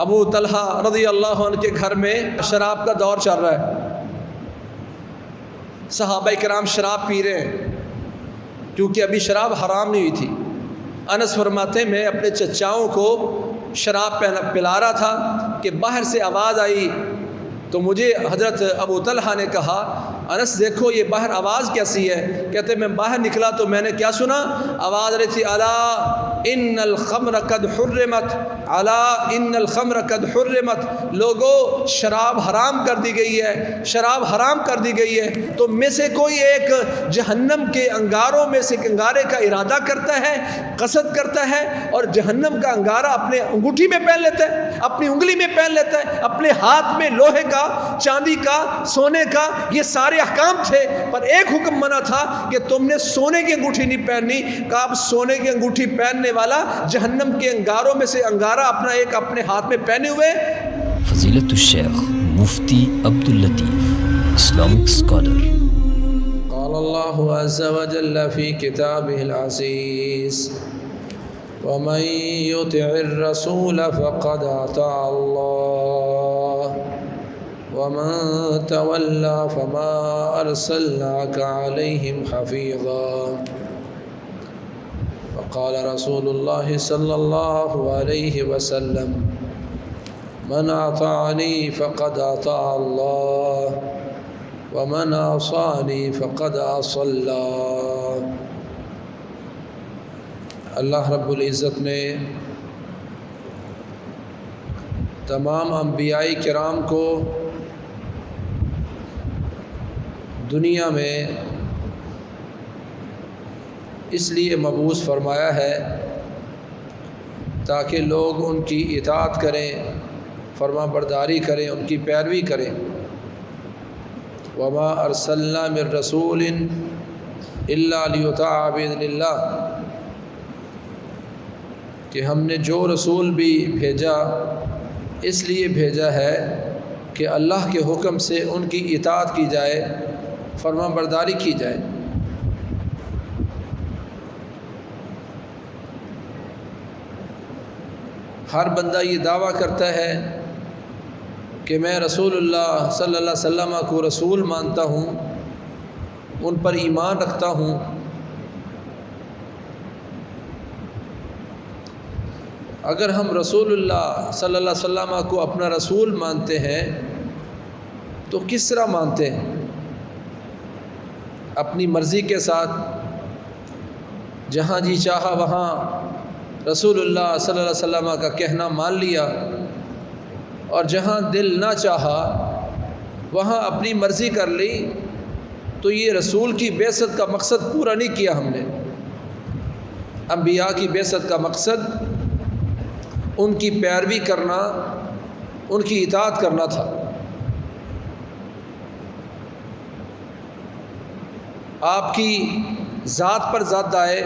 ابو طلحہ رضی اللہ عنہ کے گھر میں شراب کا دور چل رہا ہے، صحابہ کرام شراب پی رہے ہیں کیونکہ ابھی شراب حرام نہیں ہوئی تھی۔ انس فرماتے ہیں میں اپنے چچاؤں کو شراب پلا رہا تھا کہ باہر سے آواز آئی تو مجھے حضرت ابو طلحہ نے کہا انس دیکھو یہ باہر آواز کیسی ہے؟ کہتے میں باہر نکلا تو میں نے کیا سنا؟ آواز رہی تھی الا ان الخمر قد حرمت، الا ان الخمر قد حرمت، لوگو شراب حرام کر دی گئی ہے، شراب حرام کر دی گئی ہے۔ تو میں سے کوئی ایک جہنم کے انگاروں میں سے انگارے کا ارادہ کرتا ہے، قصد کرتا ہے اور جہنم کا انگارہ اپنے انگوٹھی میں پہن لیتا ہے، اپنی انگلی میں پہن لیتا ہے، اپنے ہاتھ میں لوہے کا، چاندی کا، سونے کا، یہ سارے احکام تھے پر ایک حکم منع تھا کہ تم نے سونے کی انگوٹھی نہیں پہننی۔ کہ آپ سونے کی انگوٹھی پہننے والا جہنم کے انگاروں میں سے انگارہ اپنا ایک اپنے ہاتھ میں پہنے ہوئے۔ فضیلت الشیخ مفتی عبداللطیف اسلامک اسکالر۔ قال اللہ عز وجل فی کتابہ العزیز ومن یطع الرسول فقد اطاع اللہ ومن تولى فما ارسلناك عليهم حفيظا وقال رسول الله صلى الله عليه وسلم من اطاعني فقد اطاع الله ومن عصاني فقد عصى الله۔ اللہ رب العزت نے تمام انبیاء کرام کو دنیا میں اس لیے مبعوث فرمایا ہے تاکہ لوگ ان کی اطاعت کریں، فرما برداری کریں، ان کی پیروی کریں۔ وما ارسلنا من رسول الا لیطاع باذن اللہ، کہ ہم نے جو رسول بھی بھیجا اس لیے بھیجا ہے کہ اللہ کے حکم سے ان کی اطاعت کی جائے، فرما برداری کی جائے۔ ہر بندہ یہ دعویٰ کرتا ہے کہ میں رسول اللہ صلی اللہ علیہ وسلم کو رسول مانتا ہوں، ان پر ایمان رکھتا ہوں، اگر ہم رسول اللہ صلی اللہ علیہ وسلم کو اپنا رسول مانتے ہیں تو کس طرح مانتے ہیں؟ اپنی مرضی کے ساتھ جہاں جی چاہا وہاں رسول اللہ صلی اللہ علیہ وسلم کا کہنا مان لیا، اور جہاں دل نہ چاہا وہاں اپنی مرضی کر لی، تو یہ رسول کی بعثت کا مقصد پورا نہیں کیا ہم نے۔ انبیاء کی بعثت کا مقصد ان کی پیروی کرنا، ان کی اطاعت کرنا تھا۔ آپ کی ذات پر زد آئے،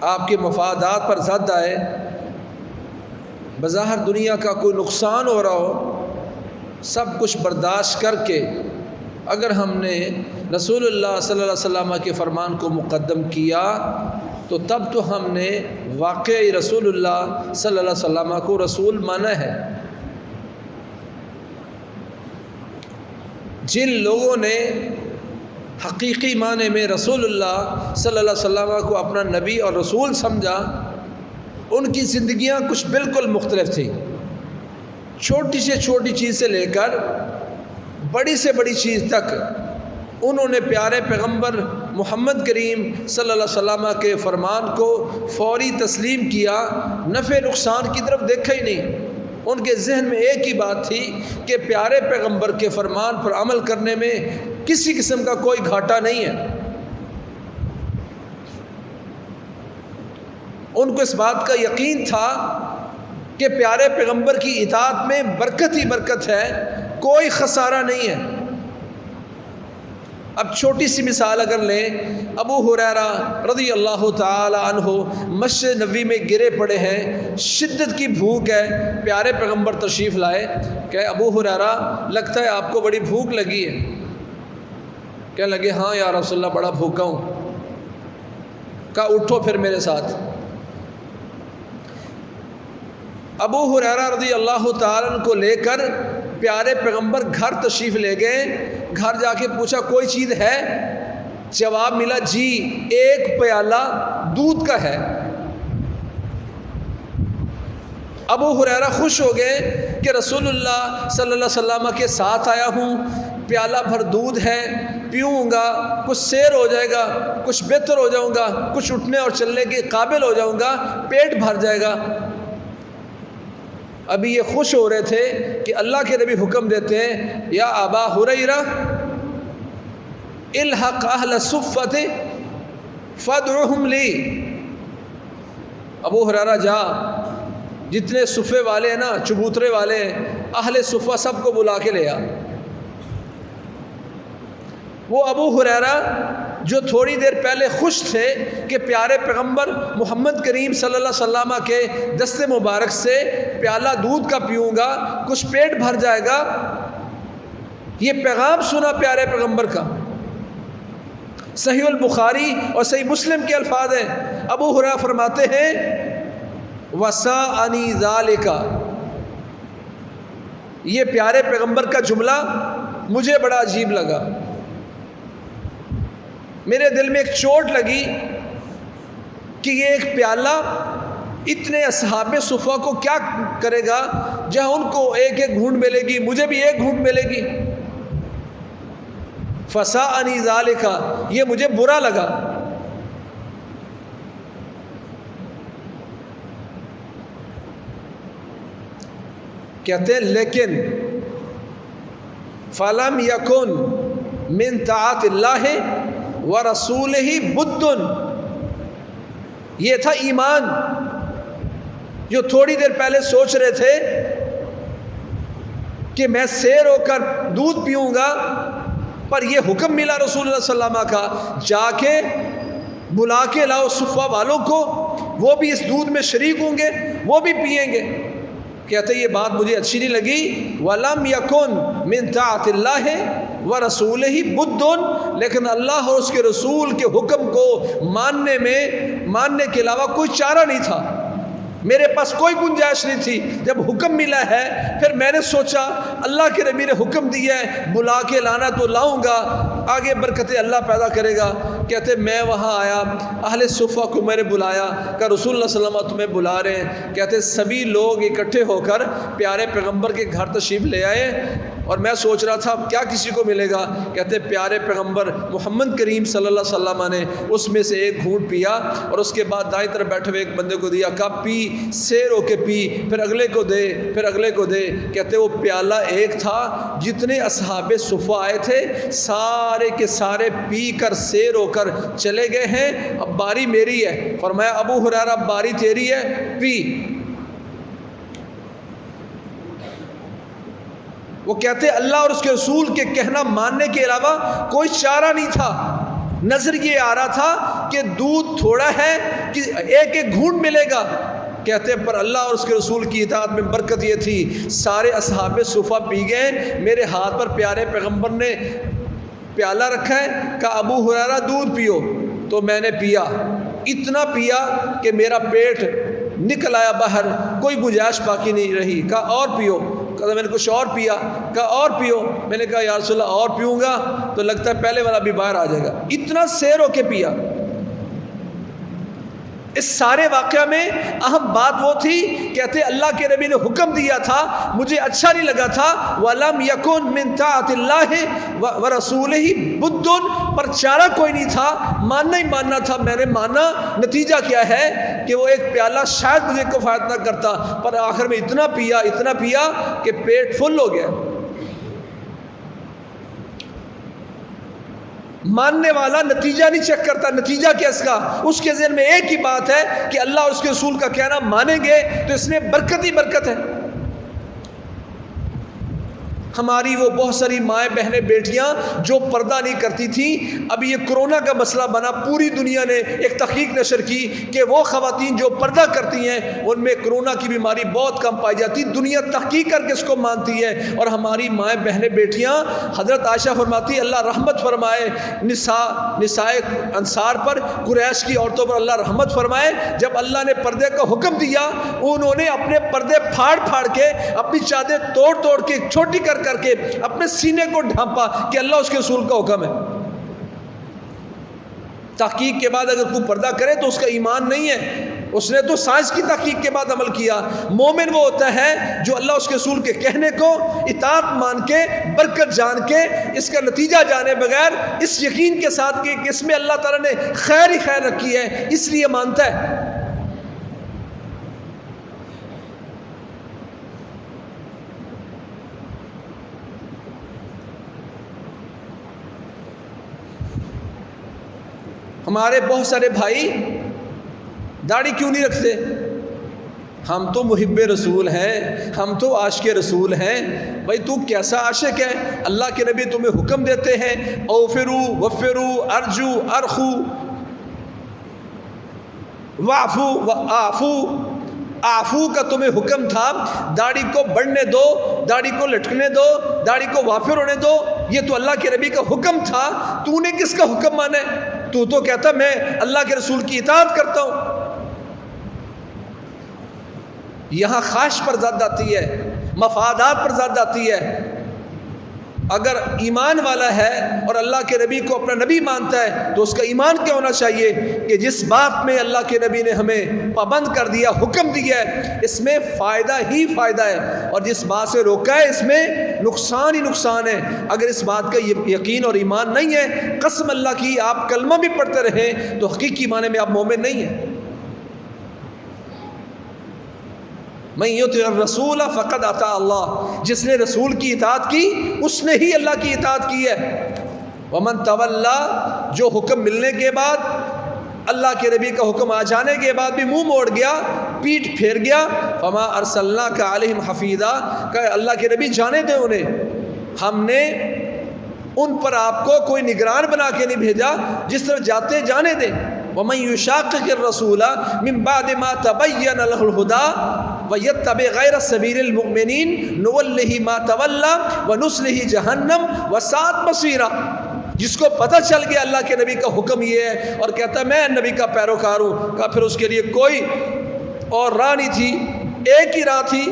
آپ کے مفادات پر زد آئے، بظاہر دنیا کا کوئی نقصان ہو رہا ہو، سب کچھ برداشت کر کے اگر ہم نے رسول اللہ صلی اللہ علیہ وسلم کے فرمان کو مقدم کیا تو تب تو ہم نے واقعی رسول اللہ صلی اللہ علیہ وسلم کو رسول مانا ہے۔ جن لوگوں نے حقیقی معنی میں رسول اللہ صلی اللہ علیہ وسلم کو اپنا نبی اور رسول سمجھا، ان کی زندگیاں کچھ بالکل مختلف تھیں۔ چھوٹی سے چھوٹی چیز سے لے کر بڑی سے بڑی چیز تک انہوں نے پیارے پیغمبر محمد کریم صلی اللہ علیہ وسلم کے فرمان کو فوری تسلیم کیا، نفع نقصان کی طرف دیکھا ہی نہیں۔ ان کے ذہن میں ایک ہی بات تھی کہ پیارے پیغمبر کے فرمان پر عمل کرنے میں کسی قسم کا کوئی گھاٹا نہیں ہے۔ ان کو اس بات کا یقین تھا کہ پیارے پیغمبر کی اطاعت میں برکت ہی برکت ہے، کوئی خسارہ نہیں ہے۔ اب چھوٹی سی مثال اگر لیں، ابو ہریرہ رضی اللہ تعالی عنہ مسجد نبوی میں گرے پڑے ہیں، شدت کی بھوک ہے، پیارے پیغمبر تشریف لائے کہ ابو ہریرہ لگتا ہے آپ کو بڑی بھوک لگی ہے۔ کہنے لگے ہاں یا رسول اللہ بڑا بھوکا ہوں۔ کہا اٹھو پھر میرے ساتھ۔ ابو ہریرہ رضی اللہ تعالیٰ عنہ کو لے کر پیارے پیغمبر گھر تشریف لے گئے. گھر جا کے پوچھا کوئی چیز ہے؟ جواب ملا جی ایک پیالہ دودھ کا ہے. ابو ہریرہ خوش ہو گئے کہ رسول اللہ صلی اللہ علیہ وسلم کے ساتھ آیا ہوں، پیالہ بھر دودھ ہے، پیوں گا کچھ سیر ہو جائے گا، کچھ بہتر ہو جاؤں گا، کچھ اٹھنے اور چلنے کے قابل ہو جاؤں گا، پیٹ بھر جائے گا. ابھی یہ خوش ہو رہے تھے کہ اللہ کے نبی حکم دیتے ہیں یا ابا ہریرہ الحق اہل الصفۃ فادعوہم لی. ابو ہریرہ جا جتنے صفے والے ہیں نا، چبوترے والے ہیں، اہل صفہ سب کو بلا کے لے آ. وہ ابو ہریرہ جو تھوڑی دیر پہلے خوش تھے کہ پیارے پیغمبر محمد کریم صلی اللہ علیہ وسلم کے دست مبارک سے پیالہ دودھ کا پیوں گا، کچھ پیٹ بھر جائے گا، یہ پیغام سنا پیارے پیغمبر کا. صحیح البخاری اور صحیح مسلم کے الفاظ ہیں. ابو ہریرہ فرماتے ہیں وَسَاءَنِي ذَلِكَ، یہ پیارے پیغمبر کا جملہ مجھے بڑا عجیب لگا. میرے دل میں ایک چوٹ لگی کہ یہ ایک پیالہ اتنے اصحاب صفہ کو کیا کرے گا، جہاں ان کو ایک ایک گھونٹ ملے گی مجھے بھی ایک گھونٹ ملے گی. فَسَاءَنِي ذَلِكَ، یہ مجھے برا لگا. کہتے ہیں لیکن فَلَمْ يَكُنْ مِنْ طَاعَةِ اللَّهِ وَرَسُولِهِ بُدٌّ، یہ تھا ایمان. جو تھوڑی دیر پہلے سوچ رہے تھے کہ میں سیر ہو کر دودھ پیوں گا، پر یہ حکم ملا رسول اللہ صلی اللہ علیہ وسلم کا جا کے بلا کے لاؤ صفہ والوں کو، وہ بھی اس دودھ میں شریک ہوں گے، وہ بھی پئیں گے. کہتے یہ بات مجھے اچھی نہیں لگی. وَلَمْ يَكُنْ مِنْ طَاعَةِ اللَّهِ وَرَسُولِهِ بُدٌّ، لیکن اللہ اور اس کے رسول کے حکم کو ماننے کے علاوہ کوئی چارہ نہیں تھا، میرے پاس کوئی گنجائش نہیں تھی. جب حکم ملا ہے پھر میں نے سوچا اللہ کے نبی نے حکم دیا ہے بلا کے لانا تو لاؤں گا، آگے برکتیں اللہ پیدا کرے گا. کہتے میں وہاں آیا، اہل صفہ کو میں نے بلایا کہ رسول اللہ صلی اللہ علیہ وسلم تمہیں بلا رہے ہیں. کہتے سبھی لوگ اکٹھے ہو کر پیارے پیغمبر کے گھر تشریف لے آئے، اور میں سوچ رہا تھا کیا کسی کو ملے گا. کہتے پیارے پیغمبر محمد کریم صلی اللہ علیہ وسلم نے اس میں سے ایک گھونٹ پیا، اور اس کے بعد دائیں طرف بیٹھے ہوئے ایک بندے کو دیا، کہا پی، سیر ہو کے پی، پھر اگلے کو دے، پھر اگلے کو دے. کہتے وہ پیالہ ایک تھا، جتنے اصحاب صفہ آئے تھے سارے کے سارے پی کر سیر ہو کر چلے گئے ہیں. اب باری میری ہے. فرمایا ابو ہریرہ باری تیری ہے، پی. وہ کہتے اللہ اور اس کے رسول کے کہنا ماننے کے علاوہ کوئی چارہ نہیں تھا. نظر یہ آ رہا تھا کہ دودھ تھوڑا ہے کہ ایک ایک گھونٹ ملے گا. کہتے پر اللہ اور اس کے رسول کی اطاعت میں برکت یہ تھی سارے اصحاب صفہ پی گئے. میرے ہاتھ پر پیارے پیغمبر نے پیالہ رکھا ہے، کہا ابو ہریرہ دودھ پیو، تو میں نے پیا، اتنا پیا کہ میرا پیٹ نکل آیا باہر، کوئی گنجائش باقی نہیں رہی. کہا اور پیو، کہا میں نے کچھ اور پیا، کہا اور پیو. میں نے کہا یا رسول اللہ اور پیوں گا تو لگتا ہے پہلے والا بھی باہر آ جائے گا. اتنا سیر ہو کے پیا. اس سارے واقعہ میں اہم بات وہ تھی، کہتے اللہ کے نبی نے حکم دیا تھا، مجھے اچھا نہیں لگا تھا. وَلَمْ يَكُنْ مِنْ طَاعَةِ اللَّهِ وَرَسُولِهِ بُدٌّ، پر چارہ کوئی نہیں تھا، ماننا ہی ماننا تھا. میں نے مانا. نتیجہ کیا ہے کہ وہ ایک پیالہ شاید مجھے کفایت نہ کرتا، پر آخر میں اتنا پیا کہ پیٹ فل ہو گیا. ماننے والا نتیجہ نہیں چیک کرتا، نتیجہ کیا اس کا، اس کے ذہن میں ایک ہی بات ہے کہ اللہ اور اس کے رسول کا کہنا مانیں گے تو اس میں برکت ہی برکت ہے. ہماری وہ بہت ساری مائیں بہنیں بیٹیاں جو پردہ نہیں کرتی تھیں، ابھی یہ کرونا کا مسئلہ بنا، پوری دنیا نے ایک تحقیق نشر کی کہ وہ خواتین جو پردہ کرتی ہیں ان میں کرونا کی بیماری بہت کم پائی جاتی، دنیا تحقیق کر کے اس کو مانتی ہے۔ اور ہماری مائیں بہنیں بیٹیاں، حضرت عائشہ فرماتی اللہ رحمت فرمائے نساء انصار پر، قریش کی عورتوں پر اللہ رحمت فرمائے، جب اللہ نے پردے کا حکم دیا انہوں نے اپنے پردے پھاڑ پھاڑ کے، اپنی چادر توڑ توڑ کے، چھوٹی کر کے اپنے سینے کو ڈھانپا کہ اللہ اس کے رسول کا حکم ہے۔ تحقیق کے بعد اگر کوئی پردہ کرے تو اس کا ایمان نہیں ہے، اس نے تو سائنس کی تحقیق کے بعد عمل کیا۔ مومن وہ ہوتا ہے جو اللہ اس کے رسول کے کہنے کو اطاعت مان کے، برکت جان کے، اس کا نتیجہ جانے بغیر، اس یقین کے ساتھ کہ اس میں اللہ تعالیٰ نے خیر ہی خیر رکھی ہے، اس لیے مانتا ہے۔ ہمارے بہت سارے بھائی داڑھی کیوں نہیں رکھتے؟ ہم تو محب رسول ہیں، ہم تو عاشق رسول ہیں۔ بھائی تو کیسا عاشق ہے؟ اللہ کے نبی تمہیں حکم دیتے ہیں اوفرو وفرو ارجو ارخو وعفو وعفو، آفو کا تمہیں حکم تھا، داڑھی کو بڑھنے دو، داڑھی کو لٹکنے دو، داڑھی کو وافر ہونے دو، یہ تو اللہ کے نبی کا حکم تھا۔ تو نے کس کا حکم مانا ہے؟ تو کہتا میں اللہ کے رسول کی اطاعت کرتا ہوں۔ یہاں خواہش پر زیادہ آتی ہے، مفادات پر زیادہ آتی ہے۔ اگر ایمان والا ہے اور اللہ کے نبی کو اپنا نبی مانتا ہے تو اس کا ایمان کیا ہونا چاہیے کہ جس بات میں اللہ کے نبی نے ہمیں پابند کر دیا، حکم دیا ہے، اس میں فائدہ ہی فائدہ ہے، اور جس بات سے روکا ہے اس میں نقصان ہی نقصان ہے۔ اگر اس بات کا یقین اور ایمان نہیں ہے، قسم اللہ کی آپ کلمہ بھی پڑھتے رہیں تو حقیقی معنی میں آپ مومن نہیں ہیں۔ من یطع الرسول فقد اطاع اللہ، جس نے رسول کی اطاعت کی اس نے ہی اللہ کی اطاعت کی ہے۔ ومن تولا، جو حکم ملنے کے بعد، اللہ کے نبی کا حکم آ جانے کے بعد بھی منہ موڑ گیا، پیٹھ پھیر گیا، فما ارسلناک علیہم حفیظا، کہ اللہ کے نبی جانے دیں انہیں، ہم نے ان پر آپ کو کوئی نگران بنا کے نہیں بھیجا، جس طرح جاتے جانے دیں۔ ومن یشاقق الرسول من بعد ما تبین له الهدى ویتبع غیر سبیل المؤمنین نولہ ما تولی ونصلہ جہنم وساءت مصیرا، جس کو پتہ چل گیا اللہ کے نبی کا حکم یہ ہے اور کہتا ہے میں نبی کا پیروکار ہوں، کہ پھر اس کے لیے کوئی اور راہ نہیں تھی، ایک ہی راہ تھی۔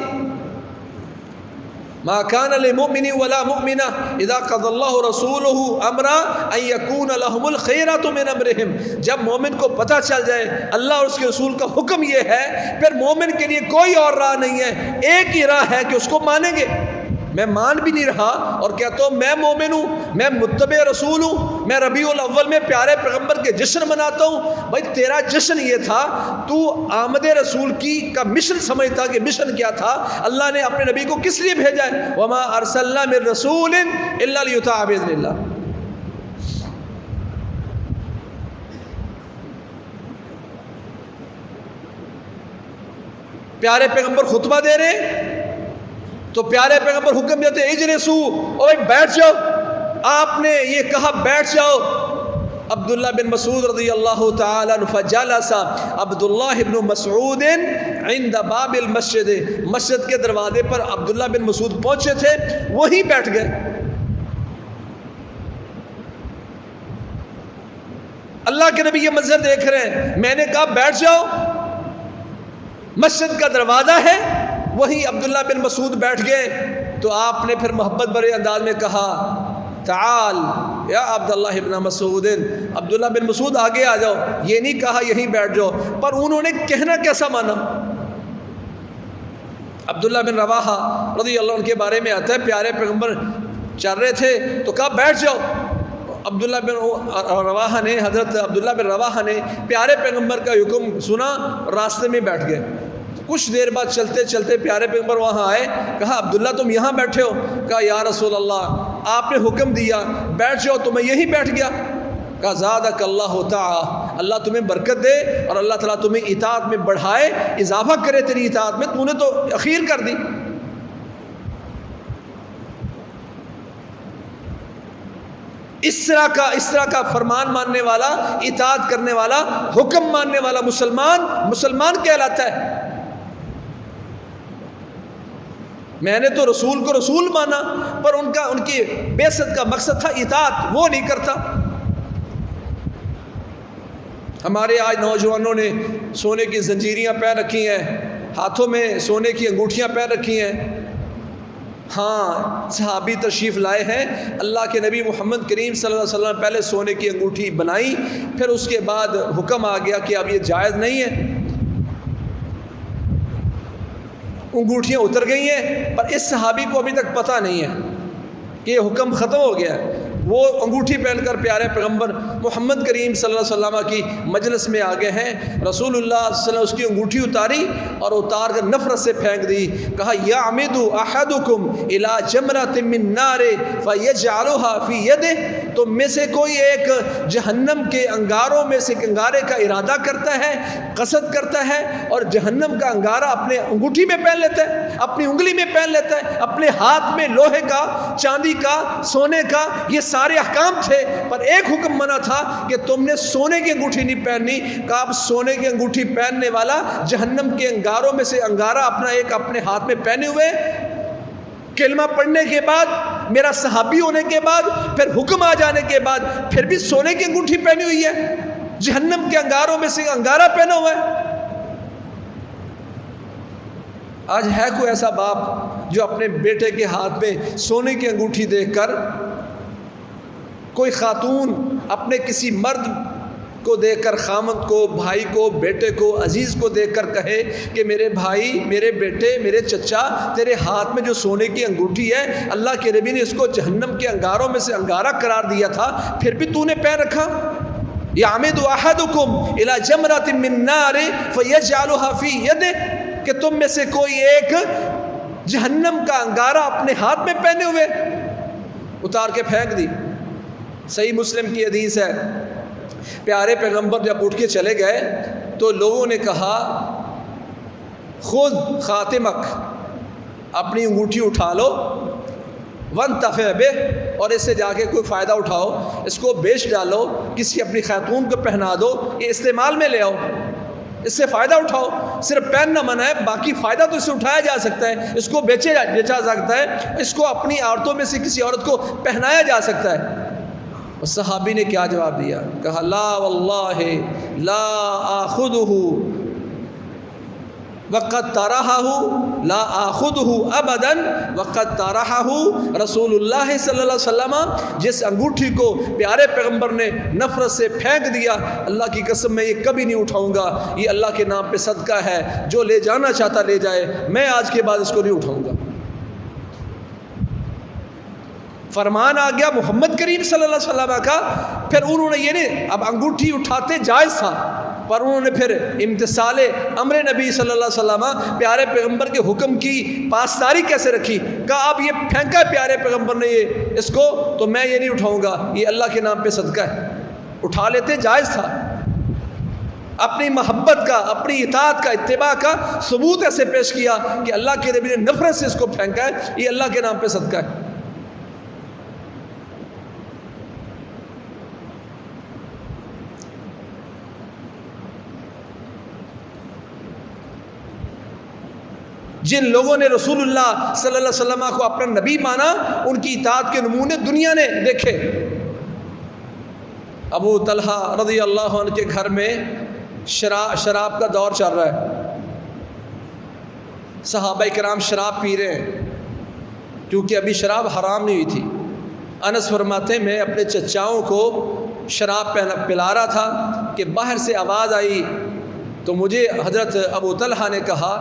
ما كان للمؤمن ولا مؤمنة اذا قضى الله رسوله امرا ان يكون لهم الخيرة من امرهم، جب مومن کو پتہ چل جائے اللہ اور اس کے رسول کا حکم یہ ہے، پھر مومن کے لیے کوئی اور راہ نہیں ہے، ایک ہی راہ ہے کہ اس کو مانیں گے۔ میں مان بھی نہیں رہا اور کہتا ہوں میں مومن ہوں، میں متبع رسول ہوں، میں ربیع الاول میں پیارے پیغمبر کے جشن مناتا ہوں۔ بھائی تیرا جشن یہ تھا، تو آمد رسول کی کا مشن سمجھتا کہ مشن کیا تھا، اللہ نے اپنے نبی کو کس لیے بھیجا ہے؟ وما ارسلنا من رسول الا لیطاع باذن اللہ۔ پیارے پیغمبر خطبہ دے رہے تو پیارے پیغمبر حکم دیتے اجلسو، اوے بیٹھ جاؤ، آپ نے یہ کہا بیٹھ جاؤ۔ عبداللہ بن مسعود رضی اللہ تعالیٰ عنہ، فجلس عبداللہ بن مسعود عند باب المسجد، مسجد کے دروازے پر عبداللہ بن مسعود پہنچے تھے، وہیں بیٹھ گئے۔ اللہ کے نبی یہ منظر دیکھ رہے ہیں، میں نے کہا بیٹھ جاؤ، مسجد کا دروازہ ہے، وہیں عبداللہ بن مسعود بیٹھ گئے۔ تو آپ نے پھر محبت بھرے انداز میں کہا تعال یا عبداللہ بن مسعود، عبداللہ بن مسعود آگے آ جاؤ، یہ نہیں کہا یہیں بیٹھ جاؤ، پر انہوں نے کہنا کیسا مانا؟ عبداللہ بن رواحہ رضی اللہ عنہ کے بارے میں آتا ہے، پیارے پیغمبر چل رہے تھے تو کہا بیٹھ جاؤ۔ عبداللہ بن رواحہ نے، حضرت عبداللہ بن رواحہ نے پیارے پیغمبر کا حکم سنا، راستے میں بیٹھ گئے۔ کچھ دیر بعد چلتے چلتے پیارے پیغمبر وہاں آئے، کہا عبداللہ تم یہاں بیٹھے ہو؟ کہا یا رسول اللہ آپ نے حکم دیا بیٹھ جاؤ تو میں یہیں بیٹھ گیا۔ کہا زادک اللہ تعالی، اللہ تمہیں برکت دے اور اللہ تعالیٰ تمہیں اطاعت میں بڑھائے، اضافہ کرے تیری اطاعت میں، تو نے تو اخیر کر دی۔ اس طرح کا فرمان ماننے والا، اطاعت کرنے والا، حکم ماننے والا مسلمان کہلاتا ہے۔ میں نے تو رسول کو رسول مانا، پر ان کی بعثت کا مقصد تھا اطاعت، وہ نہیں کرتا۔ ہمارے آج نوجوانوں نے سونے کی زنجیریاں پہن رکھی ہیں، ہاتھوں میں سونے کی انگوٹھیاں پہن رکھی ہیں۔ ہاں، صحابی تشریف لائے ہیں، اللہ کے نبی محمد کریم صلی اللہ علیہ وسلم پہلے سونے کی انگوٹھی بنائی، پھر اس کے بعد حکم آ گیا کہ اب یہ جائز نہیں ہے، انگوٹھیاں اتر گئی ہیں، پر اس صحابی کو ابھی تک پتہ نہیں ہے کہ یہ حکم ختم ہو گیا ہے۔ وہ انگوٹھی پہن کر پیارے پیغمبر محمد کریم صلی اللہ علیہ وسلم کی مجلس میں آگے ہیں۔ رسول اللہ صلی اللہ علیہ وسلم اس کی انگوٹھی اتاری اور اتار کر نفرت سے پھینک دی، کہا یعمد احدکم الی جمرۃ من نار فیجعلها فی یدہ، تم میں سے کوئی ایک جہنم کے انگاروں میں سے انگارے کا ارادہ کرتا ہے، قصد کرتا ہے، اور جہنم کا انگارہ اپنے انگوٹھی میں پہن لیتا ہے، اپنی انگلی میں پہن لیتا ہے، اپنے ہاتھ میں لوہے کا، چاندی کا، سونے کا، یہ سارے احکام تھے، پر ایک حکم منع تھا کہ تم نے سونے کی انگوٹھی نہیں پہننی۔ کہا اب سونے کی انگوٹھی پہننے والا جہنم کے انگاروں میں سے انگارہ اپنے ہاتھ میں پہنے ہوئے، کلمہ پڑھنے کے بعد، میرا صحابی ہونے کے بعد، پھر حکم آ جانے کے بعد پھر بھی سونے کی انگوٹھی پہنی ہوئی ہے، جہنم کے انگاروں میں سے انگارہ پہنا ہوا ہے۔ آج ہے کوئی ایسا باپ جو اپنے بیٹے کے ہاتھ میں سونے کی انگوٹھی دیکھ کر، کوئی خاتون اپنے کسی مرد کو دیکھ کر، خامند کو، بھائی کو، بیٹے کو، عزیز کو دیکھ کر کہے کہ میرے بھائی، میرے بیٹے، میرے چچا، تیرے ہاتھ میں جو سونے کی انگوٹھی ہے، اللہ کے نبی نے اس کو جہنم کے انگاروں میں سے انگارہ قرار دیا تھا، پھر بھی تو نے پہن رکھا۔ یعمد احدکم الی جمرۃ من نار فیجعلها فی یدہ، کہ تم میں سے کوئی ایک جہنم کا انگارہ اپنے ہاتھ میں پہنے ہوئے، اتار کے پھینک دی۔ صحیح مسلم کی حدیث ہے، پیارے پیغمبر جب اٹھ کے چلے گئے تو لوگوں نے کہا خود خاتمک، اپنی انگوٹھی اٹھا لو، وانتفع بہ، اور اس سے جا کے کوئی فائدہ اٹھاؤ، اس کو بیچ ڈالو، کسی اپنی خاتون کو پہنا دو، یہ استعمال میں لے آؤ، اس سے فائدہ اٹھاؤ۔ صرف پہننا منع ہے، باقی فائدہ تو اس سے اٹھایا جا سکتا ہے، اس کو بیچا سکتا ہے، اس کو اپنی عورتوں میں سے کسی عورت کو پہنایا جا سکتا ہے۔ صحابی نے کیا جواب دیا؟ کہا لا واللہ لا آخذہ وقد طرحہ، لا آخذہ ابدا وقد طرحہ رسول اللہ صلی اللہ علیہ وسلم، جس انگوٹھی کو پیارے پیغمبر نے نفرت سے پھینک دیا، اللہ کی قسم میں یہ کبھی نہیں اٹھاؤں گا، یہ اللہ کے نام پہ صدقہ ہے، جو لے جانا چاہتا لے جائے، میں آج کے بعد اس کو نہیں اٹھاؤں گا۔ فرمان آ گیا محمد کریم صلی اللہ علیہ وسلم کا، پھر انہوں نے یہ نہیں، اب انگوٹھی اٹھاتے جائز تھا، پر انہوں نے پھر امتثال امر نبی صلی اللہ علیہ وسلم، پیارے پیغمبر کے حکم کی پاسداری کیسے رکھی؟ کہا اب یہ پھینکا پیارے پیغمبر نے یہ اس کو، تو میں یہ نہیں اٹھاؤں گا، یہ اللہ کے نام پہ صدقہ ہے۔ اٹھا لیتے جائز تھا۔ اپنی محبت کا، اپنی اطاعت کا، اتباع کا ثبوت ایسے پیش کیا کہ اللہ کے نبی نے نفرت سے اس کو پھینکا ہے، یہ اللہ کے نام پہ صدقہ ہے۔ جن لوگوں نے رسول اللہ صلی اللہ علیہ وسلم کو اپنا نبی مانا، ان کی اطاعت کے نمونے دنیا نے دیکھے۔ ابو طلحہ رضی اللہ عنہ کے گھر میں شراب کا دور چل رہا ہے، صحابہ کرام شراب پی رہے ہیں، کیونکہ ابھی شراب حرام نہیں ہوئی تھی۔ انس فرماتے ہیں میں اپنے چچاؤں کو شراب پلا رہا تھا کہ باہر سے آواز آئی، تو مجھے حضرت ابو طلحہ نے کہا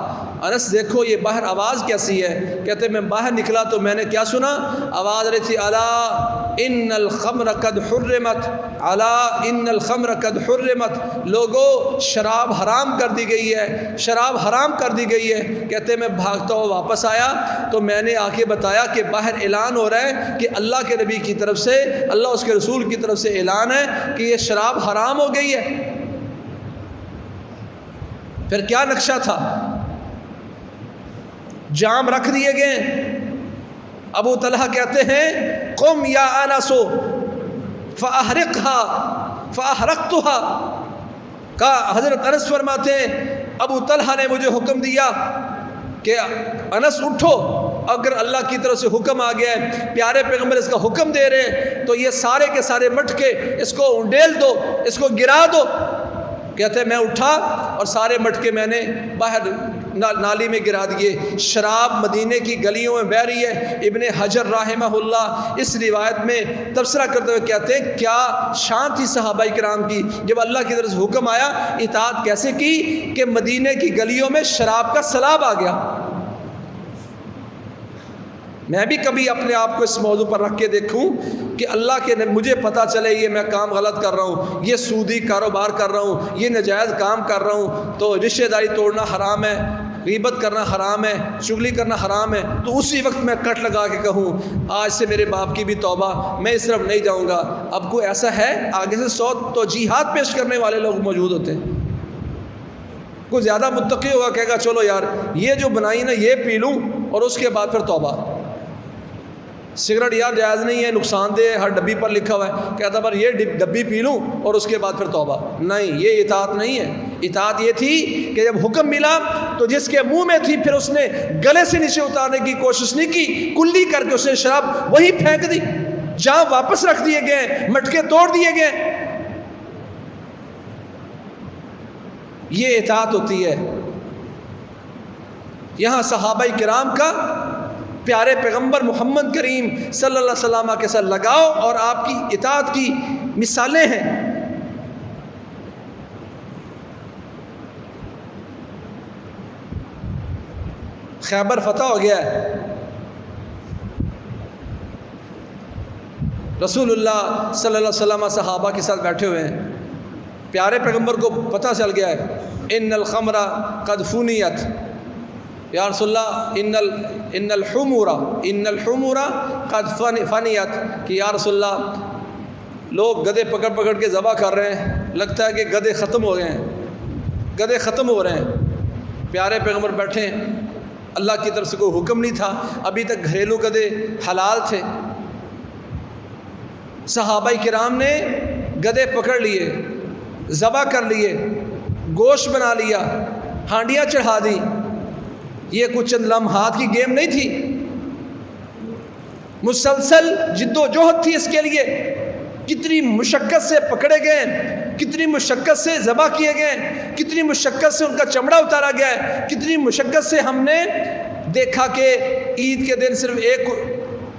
انس دیکھو یہ باہر آواز کیسی ہے؟ کہتے میں باہر نکلا تو میں نے کیا سنا؟ آواز رہی تھی الا ان الخمر قد حرمت، الا ان الخمر قد حرمت، لوگوں شراب حرام کر دی گئی ہے، شراب حرام کر دی گئی ہے۔ کہتے میں بھاگتا ہوا واپس آیا تو میں نے آ کے بتایا کہ باہر اعلان ہو رہا ہے کہ اللہ کے نبی کی طرف سے، اللہ اس کے رسول کی طرف سے اعلان ہے کہ یہ شراب حرام ہو گئی ہے۔ پھر کیا نقشہ تھا؟ جام رکھ دیے گئے۔ ابو طلحہ کہتے ہیں قم یا انس، فَأَحْرَقْتُهَا کہا حضرت انس فرماتے ہیں ابو طلحہ نے مجھے حکم دیا کہ انس اٹھو، اگر اللہ کی طرف سے حکم آ گیا ہے، پیارے پیغمبر اس کا حکم دے رہے ہیں، تو یہ سارے کے سارے مٹکے اس کو انڈیل دو، اس کو گرا دو۔ کہتے ہیں میں اٹھا اور سارے مٹکے میں نے باہر نالی میں گرا دیے۔ شراب مدینے کی گلیوں میں بہہ رہی ہے۔ ابن حجر رحمہ اللہ اس روایت میں تبصرہ کرتے ہوئے کہتے ہیں کیا شان تھی صحابہ کرام کی، جب اللہ کی طرف سے حکم آیا اطاعت کیسے کی کہ مدینے کی گلیوں میں شراب کا سیلاب آ گیا۔ میں بھی کبھی اپنے آپ کو اس موضوع پر رکھ کے دیکھوں کہ اللہ کے مجھے پتہ چلے یہ میں کام غلط کر رہا ہوں، یہ سودی کاروبار کر رہا ہوں، یہ ناجائز کام کر رہا ہوں، تو رشتہ داری توڑنا حرام ہے، غیبت کرنا حرام ہے، چغلی کرنا حرام ہے، تو اسی وقت میں کٹ لگا کے کہوں آج سے میرے باپ کی بھی توبہ، میں اس طرف نہیں جاؤں گا۔ اب کوئی ایسا ہے آگے سے 100 توجیحات پیش کرنے والے لوگ موجود ہوتے ہیں۔ کوئی زیادہ متقی ہوگا کہے گا چلو یار یہ جو بنائی نا یہ پی لوں اور اس کے بعد پھر توبہ۔ سگریٹ یار جائز نہیں ہے، نقصان دہ ہے، ہر ڈبی پر لکھا ہوا ہے، کہتا پر یہ ڈبی پی لوں اور اس کے بعد پھر توبہ۔ نہیں، یہ اطاعت نہیں ہے۔ اطاعت یہ تھی کہ جب حکم ملا تو جس کے منہ میں تھی پھر اس نے گلے سے نیچے اتارنے کی کوشش نہیں کی، کلی کر کے اس نے شراب وہی پھینک دی، جہاں واپس رکھ دیے گئے، مٹکے توڑ دیے گئے۔ یہ اطاعت ہوتی ہے۔ یہاں صحابہ کرام کا پیارے پیغمبر محمد کریم صلی اللہ علیہ وسلم کے ساتھ لگاؤ اور آپ کی اطاعت کی مثالیں ہیں۔ خیبر فتح ہو گیا ہے، رسول اللہ صلی اللہ علیہ وسلم صحابہ کے ساتھ بیٹھے ہوئے ہیں، پیارے پیغمبر کو پتہ چل گیا ہے ان الخمر قد فنیت، یا رسول اللہ ان الحمور قد فنیت، کہ یا رسول اللہ لوگ گدھے پکڑ پکڑ کے ذبح کر رہے ہیں، لگتا ہے کہ گدھے ختم ہو گئے ہیں، گدھے ختم ہو رہے ہیں۔ پیارے پیغمبر بیٹھے ہیں، اللہ کی طرف سے کوئی حکم نہیں تھا، ابھی تک گھریلو گدھے حلال تھے۔ صحابہ کرام نے گدھے پکڑ لیے، ذبح کر لیے، گوشت بنا لیا، ہانڈیاں چڑھا دی۔ یہ کچھ چند لمحات کی گیم نہیں تھی، مسلسل جد و جہد تھی اس کے لیے۔ کتنی مشقت سے پکڑے گئے، کتنی مشقت سے ذبح کیے گئے، کتنی مشقت سے ان کا چمڑا اتارا گیا ہے، کتنی مشقت سے ہم نے دیکھا کہ عید کے دن صرف ایک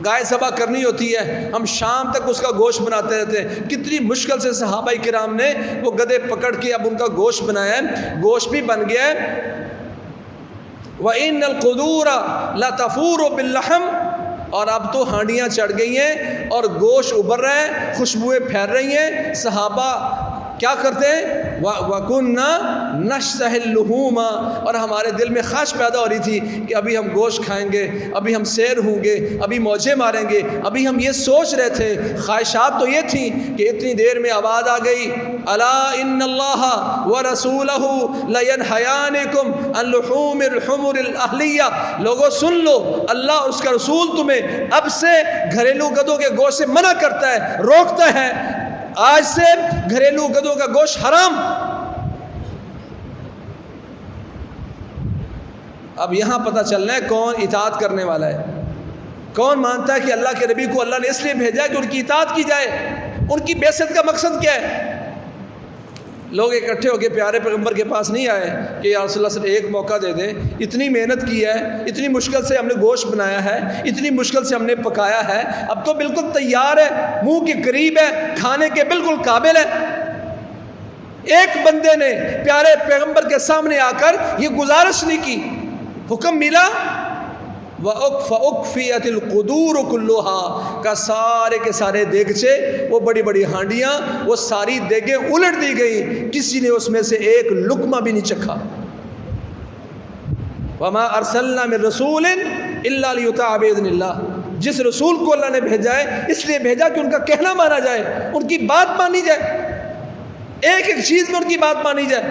گائے ذبح کرنی ہوتی ہے، ہم شام تک اس کا گوشت بناتے رہتے ہیں۔ کتنی مشکل سے صحابہ کرام نے وہ گدھے پکڑ کے اب ان کا گوشت بنایا ہے، گوشت بھی بن گیا ہے۔ وَإِنَّ الْقُدُورَ لَتَفُورُ بِاللَّحْمِ، اور اب تو ہانڈیاں چڑھ گئی ہیں اور گوشت ابھر رہا ہے، خوشبوئیں پھیل رہی ہیں۔ صحابہ کیا کرتے ہیں؟ وَكُنَّا نَشْتَهِي اللُّحُومَ، اور ہمارے دل میں خواہش پیدا ہو رہی تھی کہ ابھی ہم گوشت کھائیں گے، ابھی ہم سیر ہوں گے، ابھی موجے ماریں گے۔ ابھی ہم یہ سوچ رہے تھے، خواہشات تو یہ تھیں کہ اتنی دیر میں آواز آ گئی الا ان اللہ ورسولہ لینہیانکم عن لحوم الحمر الاہلیہ، لوگوں سن لو، اللہ اور اس کا رسول تمہیں اب سے گھریلو گدھوں کے گوشت سے منع کرتا ہے، روکتا ہے۔ آج سے گھریلو گدھوں کا گوشت حرام۔ اب یہاں پتہ چلنا ہے کون اطاعت کرنے والا ہے، کون مانتا ہے کہ اللہ کے نبی کو اللہ نے اس لیے بھیجا ہے کہ ان کی اطاعت کی جائے۔ ان کی بعثت کا مقصد کیا ہے؟ لوگ اکٹھے ہو کے پیارے پیغمبر کے پاس نہیں آئے کہ یا رسول اللہ صلی اللہ علیہ وسلم ایک موقع دے دیں، اتنی محنت کی ہے، اتنی مشکل سے ہم نے گوشت بنایا ہے، اتنی مشکل سے ہم نے پکایا ہے، اب تو بالکل تیار ہے، منہ کے قریب ہے، کھانے کے بالکل قابل ہے۔ ایک بندے نے پیارے پیغمبر کے سامنے آ کر یہ گزارش نہیں کی، حکم ملا فَأُكْفِيَتِ الْقُدُورُ كُلُّهَا، کا سارے کے سارے دیگچے، وہ بڑی بڑی ہانڈیاں، وہ ساری دیگیں الٹ دی گئی، کسی نے اس میں سے ایک لقمہ بھی نہیں چکھا۔ وَمَا أَرْسَلْنَا مِن رَسُولٍ إِلَّا لِيُطَاعَ بِإِذْنِ اللَّهِ، جس رسول کو اللہ نے بھیجا ہے اس لیے بھیجا کہ ان کا کہنا مانا جائے، ان کی بات مانی جائے، ایک ایک چیز میں ان کی بات مانی جائے۔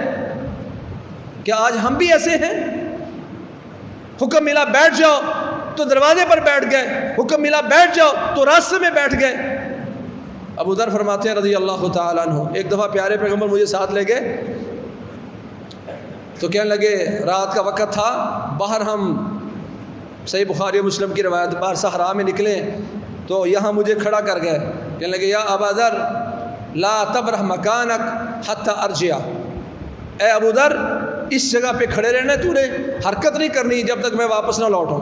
کیا آج ہم بھی ایسے ہیں؟ حکم ملا بیٹھ جاؤ تو دروازے پر بیٹھ گئے، حکم ملا بیٹھ جاؤ تو راستے میں بیٹھ گئے۔ ابو ذر فرماتے ہیں رضی اللہ تعالیٰ عنہ، ایک دفعہ پیارے پیغمبر مجھے ساتھ لے گئے تو کہنے لگے، رات کا وقت تھا، باہر ہم صحیح بخاری و مسلم کی روایت باہر صحرا میں نکلے تو یہاں مجھے کھڑا کر گئے، کہنے لگے یا ابا ذر لا تبرح مکانک حتی ارجع، اے ابو ذر اس جگہ پہ کھڑے رہنا، تو نے حرکت نہیں کرنی جب تک میں واپس نہ لوٹوں۔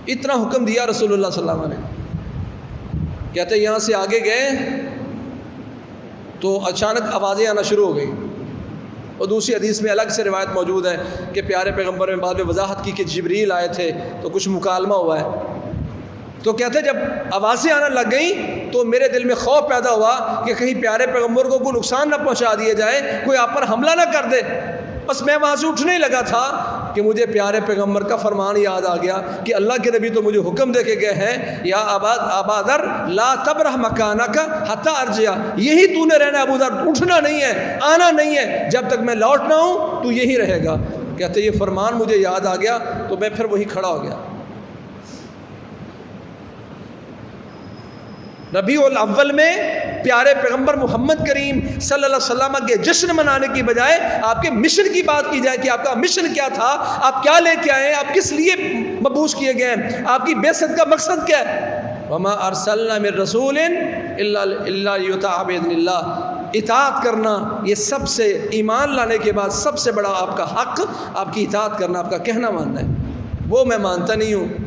اتنا حکم دیا رسول اللہ صلی اللہ علیہ وسلم نے۔ کہتے یہاں سے آگے گئے تو اچانک آوازیں آنا شروع ہو گئی، اور دوسری حدیث میں الگ سے روایت موجود ہے کہ پیارے پیغمبر نے بعد میں وضاحت کی کہ جبریل آئے تھے تو کچھ مکالمہ ہوا ہے۔ تو کہتے جب آوازیں آنا لگ گئیں تو میرے دل میں خوف پیدا ہوا کہ کہیں پیارے پیغمبر کو کوئی نقصان نہ پہنچا دیا جائے، کوئی آپ پر حملہ نہ کر دے۔ بس میں وہاں سے اٹھنے ہی لگا تھا کہ مجھے پیارے پیغمبر کا فرمان یاد آ گیا کہ اللہ کے نبی تو مجھے حکم دے کے گئے ہیں، یا ابا ذر لا تبرح مکانک حتی ارجع، یہی تو نے رہنا ابو ذر، اٹھنا نہیں ہے، آنا نہیں ہے، جب تک میں لوٹ نہ ہوں تو یہی رہے گا۔ کہتے یہ فرمان مجھے یاد آ گیا تو میں پھر وہی کھڑا ہو گیا۔ ربیع الاول میں پیارے پیغمبر محمد کریم صلی اللہ علیہ وسلم کے جشن منانے کی بجائے آپ کے مشن کی بات کی جائے کہ آپ کا مشن کیا تھا، آپ کیا لے کے آئے ہیں، آپ کس لیے مبعوث کیے گئے ہیں، آپ کی بعثت کا مقصد کیا ہے۔ وما ارسلنا من رسول الا لیطاع باذن اللہ، اطاعت کرنا یہ سب سے، ایمان لانے کے بعد سب سے بڑا آپ کا حق آپ کی اطاعت کرنا، آپ کا کہنا ماننا ہے۔ وہ میں مانتا نہیں ہوں،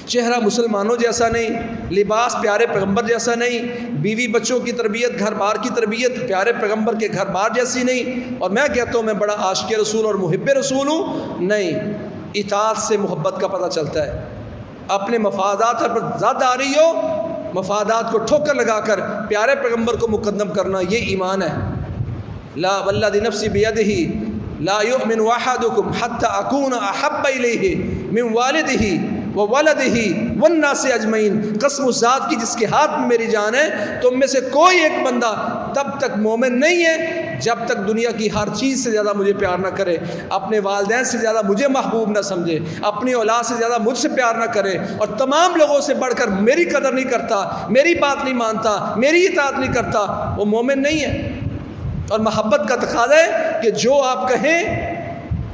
چہرہ مسلمانوں جیسا نہیں، لباس پیارے پیغمبر جیسا نہیں، بیوی بچوں کی تربیت، گھر بار کی تربیت پیارے پیغمبر کے گھر بار جیسی نہیں، اور میں کہتا ہوں میں بڑا عاشق رسول اور محب رسول ہوں، نہیں۔ اطاعت سے محبت کا پتہ چلتا ہے۔ اپنے مفادات پر زیادہ آ رہی ہو، مفادات کو ٹھوکر لگا کر پیارے پیغمبر کو مقدم کرنا، یہ ایمان ہے۔ لا والذی نفسی بیدہ لا یؤمن احدکم حتی اکون احب الیہ من والدہ وولدہ والناس اجمعین، قسم اس ذات کی جس کے ہاتھ میں میری جان ہے، تم میں سے کوئی ایک بندہ تب تک مومن نہیں ہے جب تک دنیا کی ہر چیز سے زیادہ مجھے پیار نہ کرے، اپنے والدین سے زیادہ مجھے محبوب نہ سمجھے، اپنی اولاد سے زیادہ مجھ سے پیار نہ کرے، اور تمام لوگوں سے بڑھ کر میری قدر نہیں کرتا، میری بات نہیں مانتا، میری اطاعت نہیں کرتا، وہ مومن نہیں ہے۔ اور محبت کا تقاضا ہے کہ جو آپ کہیں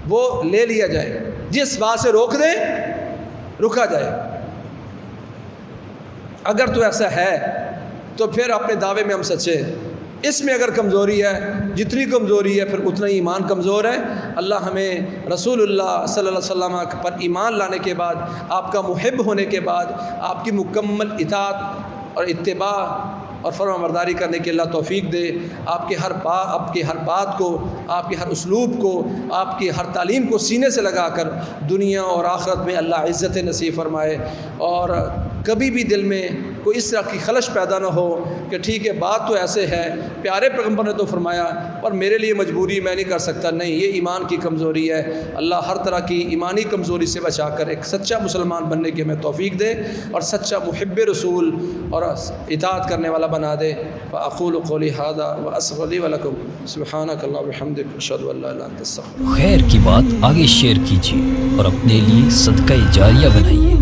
وہ لے لیا جائے، جس بات سے روک دیں رکا جائے۔ اگر تو ایسا ہے تو پھر اپنے دعوے میں ہم سچے، اس میں اگر کمزوری ہے، جتنی کمزوری ہے پھر اتنا ہی ایمان کمزور ہے۔ اللہ ہمیں رسول اللہ صلی اللہ علیہ وسلم پر ایمان لانے کے بعد، آپ کا محب ہونے کے بعد، آپ کی مکمل اطاعت اور اتباع اور فرما برداری کرنے کی اللہ توفیق دے۔ آپ کے ہر بات کو، آپ کے ہر اسلوب کو، آپ کی ہر تعلیم کو سینے سے لگا کر دنیا اور آخرت میں اللہ عزت نصیب فرمائے، اور کبھی بھی دل میں کوئی اس طرح کی خلش پیدا نہ ہو کہ ٹھیک ہے بات تو ایسے ہے، پیارے پیغمبر نے تو فرمایا پر میرے لیے مجبوری میں نہیں کر سکتا، نہیں، یہ ایمان کی کمزوری ہے۔ اللہ ہر طرح کی ایمانی کمزوری سے بچا کر ایک سچا مسلمان بننے کی ہمیں توفیق دے، اور سچا محب رسول اور اطاعت کرنے والا بنا دے۔ فاقول قولی ھذا واستغفر لی ولکم سبحانک اللہم وبحمدک اشہد ان لا الہ الا انت استغفرک۔ خیر کی بات آگے شیئر کیجیے اور اپنے لیے صدقہ جاریہ بنائیے۔